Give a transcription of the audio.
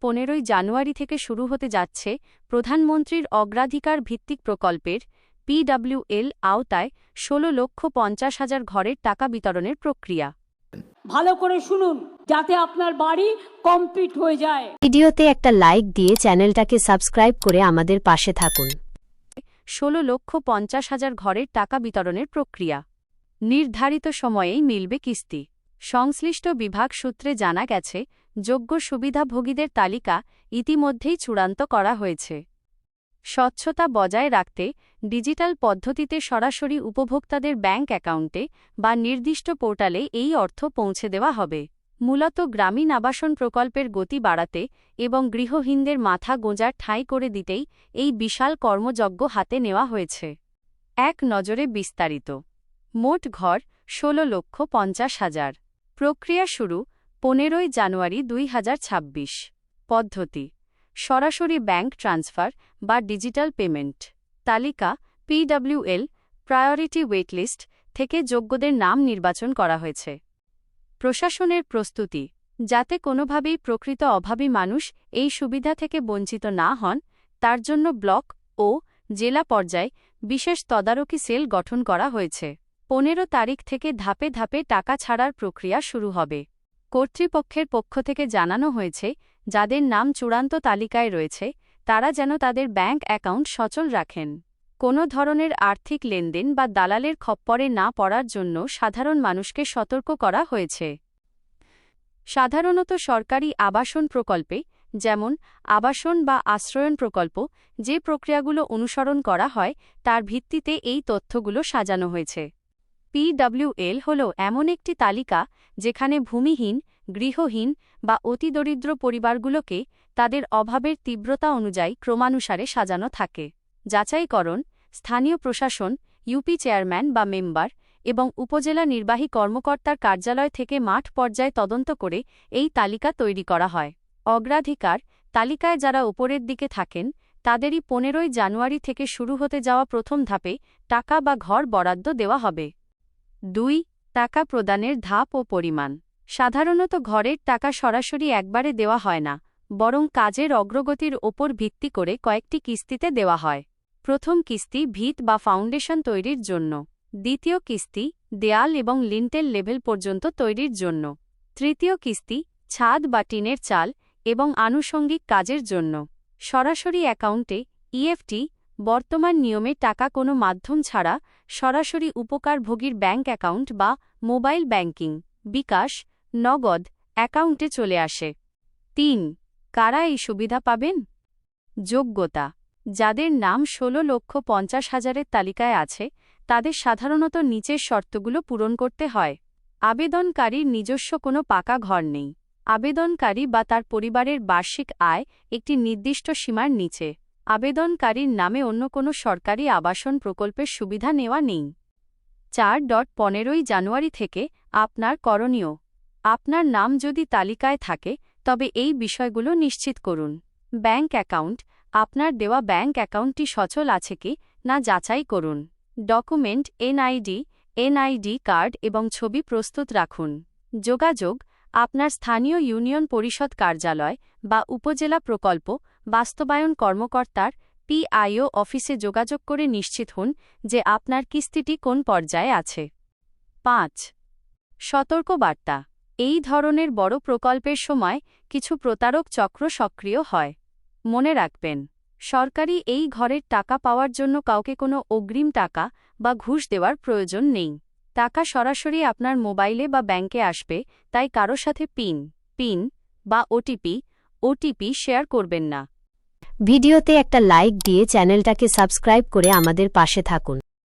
15ই জানুয়ারি থেকে শুরু হতে যাচ্ছে প্রধানমন্ত্রীর অগ্রাধিকার ভিত্তিক প্রকল্পের PWL আওতায় 16,50,000 ঘরের টাকা বিতরণের প্রক্রিয়া। ভালো করে শুনুন যাতে আপনার বাড়ি কমপ্লিট হয়ে যায়। ভিডিওতে একটা লাইক দিয়ে চ্যানেলটাকে সাবস্ক্রাইব করে আমাদের পাশে থাকুন। 16,50,000 ঘরের টাকা বিতরণের প্রক্রিয়া। নির্ধারিত সময়েই মিলবে কিস্তি। সংশ্লিষ্ট বিভাগ সূত্রে জানা গেছে, যোগ্য সুবিধাভোগীদের তালিকা ইতিমধ্যেই চূড়ান্ত করা হয়েছে। স্বচ্ছতা বজায় রাখতে ডিজিটাল পদ্ধতিতে সরাসরি উপভোক্তাদের ব্যাংক অ্যাকাউন্টে বা নির্দিষ্ট পোর্টালে এই অর্থ পৌঁছে দেওয়া হবে। মূলত গ্রামীণ আবাসন প্রকল্পের গতি বাড়াতে এবং গৃহহীনদের মাথা গোঁজার ঠাঁই করে দিতেই এই বিশাল কর্মযজ্ঞ হাতে নেওয়া হয়েছে। এক নজরে বিস্তারিত। মোট ঘর 16,50,000। প্রক্রিয়া শুরু 15ই জানুয়ারি 2026। পদ্ধতি: সরাসরি ব্যাংক ট্রান্সফার বা ডিজিটাল পেমেন্ট। তালিকা: PWL প্রায়োরিটি ওয়েটলিস্ট থেকে যোগ্যদের নাম নির্বাচন করা হয়েছে। প্রশাসনের প্রস্তুতি: যাতে কোনোভাবেই প্রকৃত অভাবী মানুষ এই সুবিধা থেকে বঞ্চিত না হন, তার জন্য ব্লক ও জেলা পর্যায়ে বিশেষ তদারকি সেল গঠন করা হয়েছে। 15 তারিখ থেকে ধাপে ধাপে টাকা ছাড়ার প্রক্রিয়া শুরু হবে। কর্তৃপক্ষের পক্ষ থেকে জানানো হয়েছে, যাদের নাম চূড়ান্ত তালিকায় রয়েছে তারা যেন তাদের ব্যাংক অ্যাকাউন্ট সচল রাখেন। কোনো ধরনের আর্থিক লেনদেন বা দালালের খপ্পরে না পড়ার জন্য সাধারণ মানুষকে সতর্ক করা হয়েছে। সাধারণত সরকারি আবাসন প্রকল্পে, যেমন আবাসন বা আশ্রয়ন প্রকল্প, যে প্রক্রিয়াগুলো অনুসরণ করা হয় তার ভিত্তিতে এই তথ্যগুলো সাজানো হয়েছে। PWL হল এমন একটি তালিকা যেখানে ভূমিহীন, গৃহহীন বা অতিদরিদ্র পরিবারগুলোকে তাদের অভাবের তীব্রতা অনুযায়ী ক্রমানুসারে সাজানো থাকে। যাচাইকরণ: স্থানীয় প্রশাসন, ইউপি চেয়ারম্যান বা মেম্বার এবং উপজেলা নির্বাহী কর্মকর্তার কার্যালয় থেকে মাঠ পর্যায়ে তদন্ত করে এই তালিকা তৈরি করা হয়। অগ্রাধিকার: তালিকায় যারা উপরের দিকে থাকেন তাদেরই 15ই জানুয়ারি থেকে শুরু হতে যাওয়া প্রথম ধাপে টাকা বা ঘর বরাদ্দ দেওয়া হবে। 2. টাকা প্রদানের ধাপ ও পরিমাণ: সাধারণত ঘরের টাকা সরাসরি একবারে দেওয়া হয় না, বরং কাজের অগ্রগতির ওপর ভিত্তি করে কয়েকটি কিস্তিতে দেওয়া হয়। প্রথম কিস্তি ভিত বা ফাউন্ডেশন তৈরির জন্য। দ্বিতীয় কিস্তি দেয়াল এবং লিন্টেল লেভেল পর্যন্ত তৈরির জন্য। তৃতীয় কিস্তি ছাদ বা টিনের চাল এবং আনুষঙ্গিক কাজের জন্য। সরাসরি অ্যাকাউন্টে EFT বর্তমান নিয়মে টাকা কোনো মাধ্যম ছাড়া সরাসরি উপকারভোগীর ব্যাংক অ্যাকাউন্ট বা মোবাইল ব্যাংকিং, বিকাশ, নগদ অ্যাকাউন্টে চলে আসে। 3. কারা এই সুবিধা পাবেন? যোগ্যতা: যাদের নাম 16,50,000-এর তালিকায় আছে তাদের সাধারণত নিচের শর্তগুলো পূরণ করতে হয়। আবেদনকারীর নিজস্ব কোনো পাকা ঘর নেই। আবেদনকারী বা তার পরিবারের বার্ষিক আয় একটি নির্দিষ্ট সীমার নিচে। আবেদনকারীর নামে অন্য কোনো সরকারি আবাসন প্রকল্পের সুবিধা নেওয়া নেই। 4.15ই জানুয়ারি থেকে আপনার করণীয়: আপনার নাম যদি তালিকায় থাকে তবে এই বিষয়গুলো নিশ্চিত করুন। ব্যাংক অ্যাকাউন্ট: আপনার দেওয়া ব্যাংক অ্যাকাউন্টটি সচল আছে কি না যাচাই করুন। ডকুমেন্ট: NID কার্ড এবং ছবি প্রস্তুত রাখুন। যোগাযোগ: আপনার স্থানীয় ইউনিয়ন পরিষদ কার্যালয় বা উপজেলা প্রকল্প বাস্তবায়ন কর্মকর্তার PIO অফিসে যোগাযোগ করে নিশ্চিত হন যে আপনার কিস্তিটি কোন পর্যায়ে আছে। 5. সতর্কবার্তা: এই ধরনের বড় প্রকল্পের সময় কিছু প্রতারক চক্র সক্রিয় হয়। মনে রাখবেন, সরকারি এই ঘরের টাকা পাওয়ার জন্য কাউকে কোনো অগ্রিম টাকা বা ঘুষ দেওয়ার প্রয়োজন নেই। টাকা সরাসরি আপনার মোবাইলে বা ব্যাংকে আসবে, তাই কারো সাথে পিন বা OTP শেয়ার করবেন না। ভিডিওতে একটা লাইক দিয়ে চ্যানেলটাকে সাবস্ক্রাইব করে আমাদের পাশে থাকুন।